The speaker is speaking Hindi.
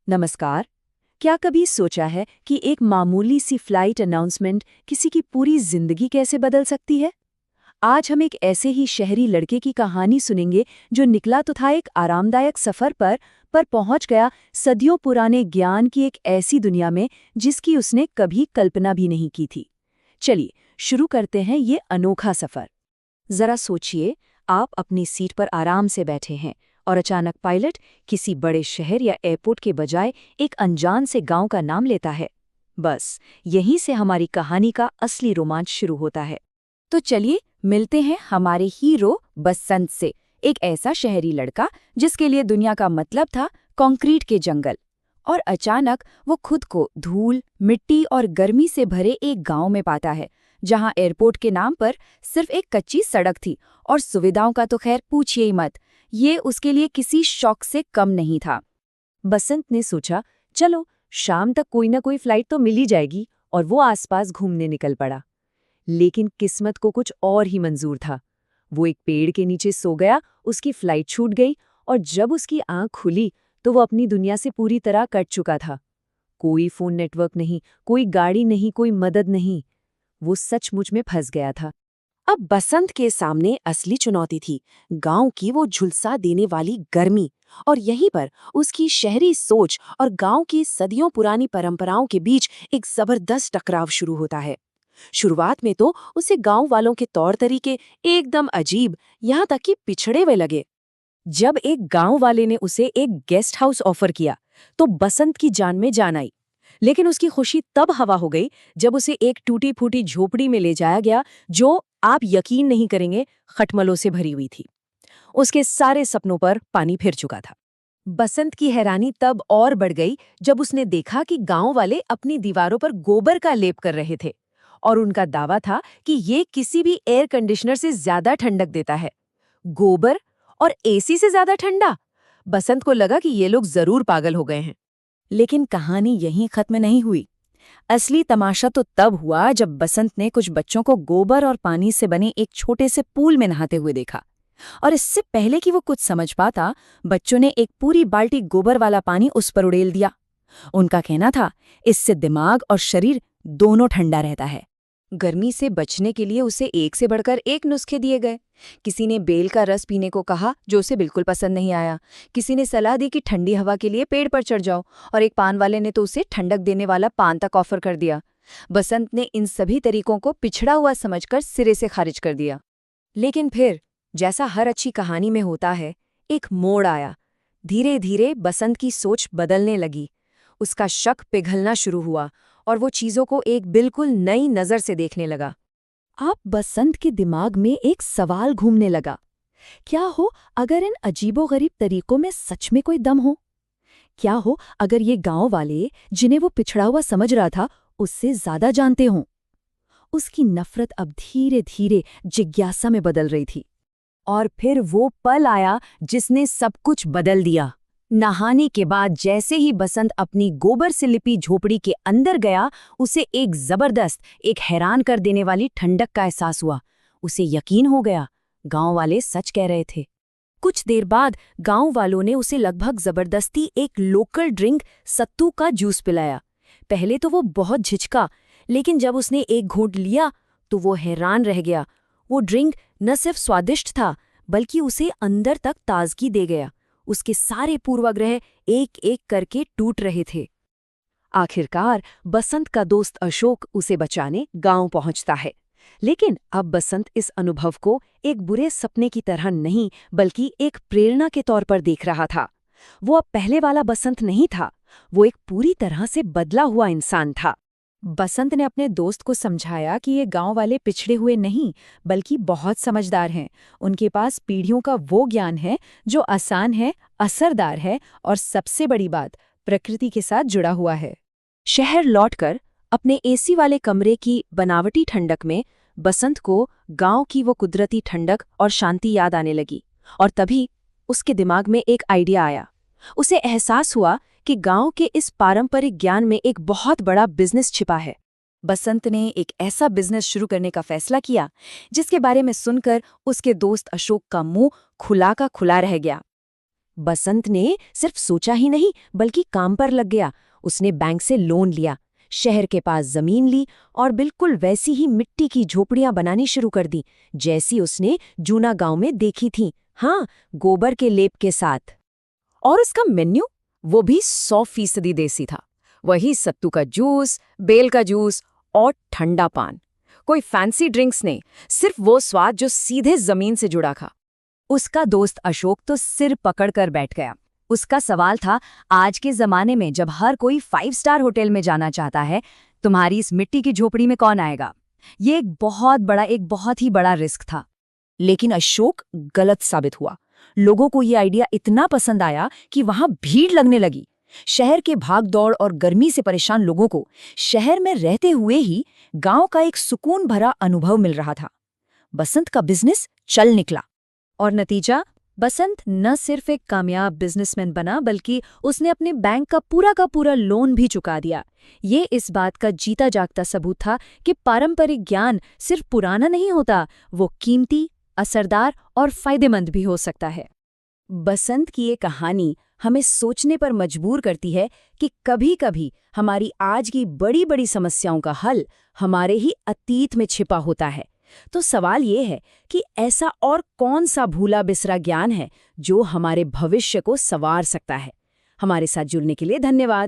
नमस्कार। क्या कभी सोचा है कि एक मामूली सी फ्लाइट अनाउंसमेंट किसी की पूरी जिंदगी कैसे बदल सकती है? आज हम एक ऐसे ही शहरी लड़के की कहानी सुनेंगे जो निकला तो था एक आरामदायक सफर पर पहुंच गया सदियों पुराने ज्ञान की एक ऐसी दुनिया में जिसकी उसने कभी कल्पना भी नहीं की थी। चलिए शुरू करते हैं ये अनोखा सफर। जरा सोचिए, आप अपनी सीट पर आराम से बैठे हैं और अचानक पायलट किसी बड़े शहर या एयरपोर्ट के बजाय एक अनजान से गांव का नाम लेता है। बस यहीं से हमारी कहानी का असली रोमांच शुरू होता है। तो चलिए मिलते हैं हमारे हीरो बसंत से, एक ऐसा शहरी लड़का जिसके लिए दुनिया का मतलब था कंक्रीट के जंगल। और अचानक वो खुद को धूल, मिट्टी और गर्मी से भरे एक गांव में पाता है, जहां एयरपोर्ट के नाम पर सिर्फ एक कच्ची सड़क थी और सुविधाओं का तो खैर पूछिए ही मत। ये उसके लिए किसी शौक से कम नहीं था। बसंत ने सोचा, चलो शाम तक कोई ना कोई फ्लाइट तो मिल ही जाएगी, और वो आसपास घूमने निकल पड़ा। लेकिन किस्मत को कुछ और ही मंजूर था। वो एक पेड़ के नीचे सो गया, उसकी फ्लाइट छूट गई, और जब उसकी आंख खुली तो वो अपनी दुनिया से पूरी तरह कट चुका था। कोई फोन नेटवर्क नहीं, कोई गाड़ी नहीं, कोई मदद नहीं। वो सचमुच में फंस गया था। अब बसंत के सामने असली चुनौती थी, गांव की वो झुलसा देने वाली गर्मी। और यहीं पर उसकी शहरी सोच और गांव की सदियों पुरानी परंपराओं के बीच एक जबरदस्त टकराव शुरू होता है। शुरुआत में तो उसे गांव वालों के तौर तरीके एकदम अजीब, यहाँ तक कि पिछड़े हुए लगे। जब एक गांव वाले ने उसे एक गेस्ट हाउस ऑफर किया तो बसंत की जान में जान आई। लेकिन उसकी खुशी तब हवा हो गई जब उसे एक टूटी फूटी झोपड़ी में ले जाया गया, जो आप यकीन नहीं करेंगे खटमलों से भरी हुई थी। उसके सारे सपनों पर पानी फिर चुका था। बसंत की हैरानी तब और बढ़ गई जब उसने देखा कि गांव वाले अपनी दीवारों पर गोबर का लेप कर रहे थे, और उनका दावा था कि ये किसी भी एयर कंडीशनर से ज्यादा ठंडक देता है। गोबर और एसी से ज्यादा ठंडा? बसंत को लगा कि ये लोग जरूर पागल हो गए हैं। लेकिन कहानी यहीं खत्म नहीं हुई। असली तमाशा तो तब हुआ जब बसंत ने कुछ बच्चों को गोबर और पानी से बने एक छोटे से पूल में नहाते हुए देखा। और इससे पहले कि वो कुछ समझ पाता, बच्चों ने एक पूरी बाल्टी गोबर वाला पानी उस पर उड़ेल दिया। उनका कहना था, इससे दिमाग और शरीर दोनों ठंडा रहता है। गर्मी से बचने के लिए उसे एक से बढ़कर एक नुस्खे दिए गए। किसी ने बेल का रस पीने को कहा, जो उसे बिल्कुल पसंद नहीं आया। किसी ने सलाह दी कि ठंडी हवा के लिए पेड़ पर चढ़ जाओ, और एक पान वाले ने तो उसे ठंडक देने वाला पान तक ऑफर कर दिया। बसंत ने इन सभी तरीकों को पिछड़ा हुआ समझकर सिरे से खारिज कर दिया। लेकिन फिर, जैसा हर अच्छी कहानी में होता है, एक मोड़ आया। धीरे धीरे बसंत की सोच बदलने लगी। उसका शक पिघलना शुरू हुआ और वो चीजों को एक बिल्कुल नई नजर से देखने लगा। अब बसंत के दिमाग में एक सवाल घूमने लगा। क्या हो अगर इन अजीबोगरीब तरीकों में सच में कोई दम हो? क्या हो अगर ये गांव वाले, जिन्हें वो पिछड़ा हुआ समझ रहा था, उससे ज्यादा जानते हों? उसकी नफरत अब धीरे धीरे जिज्ञासा में बदल रही थी। और फिर वो पल आया जिसने सब कुछ बदल दिया। नहाने के बाद जैसे ही बसंत अपनी गोबर से लिपी झोपड़ी के अंदर गया, उसे एक जबरदस्त, एक हैरान कर देने वाली ठंडक का एहसास हुआ। उसे यकीन हो गया, गांव वाले सच कह रहे थे। कुछ देर बाद गांव वालों ने उसे लगभग जबरदस्ती एक लोकल ड्रिंक सत्तू का जूस पिलाया। पहले तो वो बहुत झिझका, लेकिन जब उसने एक घूंट लिया तो वो हैरान रह गया। वो ड्रिंक न सिर्फ स्वादिष्ट था, बल्कि उसे अंदर तक ताजगी दे गया। उसके सारे पूर्वाग्रह एक एक करके टूट रहे थे। आखिरकार बसंत का दोस्त अशोक उसे बचाने गांव पहुंचता है। लेकिन अब बसंत इस अनुभव को एक बुरे सपने की तरह नहीं, बल्कि एक प्रेरणा के तौर पर देख रहा था। वो अब पहले वाला बसंत नहीं था, वो एक पूरी तरह से बदला हुआ इंसान था। बसंत ने अपने दोस्त को समझाया कि ये गांव वाले पिछड़े हुए नहीं, बल्कि बहुत समझदार हैं। उनके पास पीढ़ियों का वो ज्ञान है जो आसान है, असरदार है, और सबसे बड़ी बात, प्रकृति के साथ जुड़ा हुआ है। शहर लौटकर अपने एसी वाले कमरे की बनावटी ठंडक में बसंत को गांव की वो कुदरती ठंडक और शांति याद आने लगी। और तभी उसके दिमाग में एक आइडिया आया। उसे एहसास हुआ कि गांव के इस पारंपरिक ज्ञान में एक बहुत बड़ा बिजनेस छिपा है। बसंत ने एक ऐसा बिजनेस शुरू करने का फैसला किया जिसके बारे में सुनकर उसके दोस्त अशोक का मुंह खुला का खुला रह गया। बसंत ने सिर्फ सोचा ही नहीं बल्कि काम पर लग गया। उसने बैंक से लोन लिया, शहर के पास जमीन ली और बिल्कुल वैसी ही मिट्टी की झोपड़ियां बनानी शुरू कर दी जैसी उसने जूना गांव में देखी थी। हाँ, गोबर के लेप के साथ। और उसका मेन्यू, वो भी 100% देसी था। वही सत्तू का जूस, बेल का जूस और ठंडा पान। कोई फैंसी ड्रिंक्स नहीं, सिर्फ वो स्वाद जो सीधे जमीन से जुड़ा था। उसका दोस्त अशोक तो सिर पकड़कर बैठ गया। उसका सवाल था, आज के जमाने में जब हर कोई 5 स्टार होटल में जाना चाहता है, तुम्हारी इस मिट्टी की झोपड़ी में कौन आएगा? ये एक बहुत ही बड़ा रिस्क था। लेकिन अशोक गलत साबित हुआ। लोगों को ये आइडिया इतना पसंद आया कि वहां भीड़ लगने लगी। शहर के भागदौड़ और गर्मी से परेशान लोगों को शहर में रहते हुए ही गांव का एक सुकून भरा अनुभव मिल रहा था। बसंत का बिजनेस चल निकला। और नतीजा, बसंत न सिर्फ एक कामयाब बिजनेसमैन बना बल्कि उसने अपने बैंक का पूरा लोन भी चुका दिया। ये इस बात का जीता जागता सबूत था कि पारंपरिक ज्ञान सिर्फ पुराना नहीं होता, वो कीमती, असरदार और फायदेमंद भी हो सकता है। बसंत की ये कहानी हमें सोचने पर मजबूर करती है कि कभी-कभी हमारी आज की बड़ी-बड़ी समस्याओं का हल हमारे ही अतीत में छिपा होता है। तो सवाल ये है कि ऐसा और कौन सा भूला बिसरा ज्ञान है जो हमारे भविष्य को संवार सकता है। हमारे साथ जुड़ने के लिए धन्यवाद।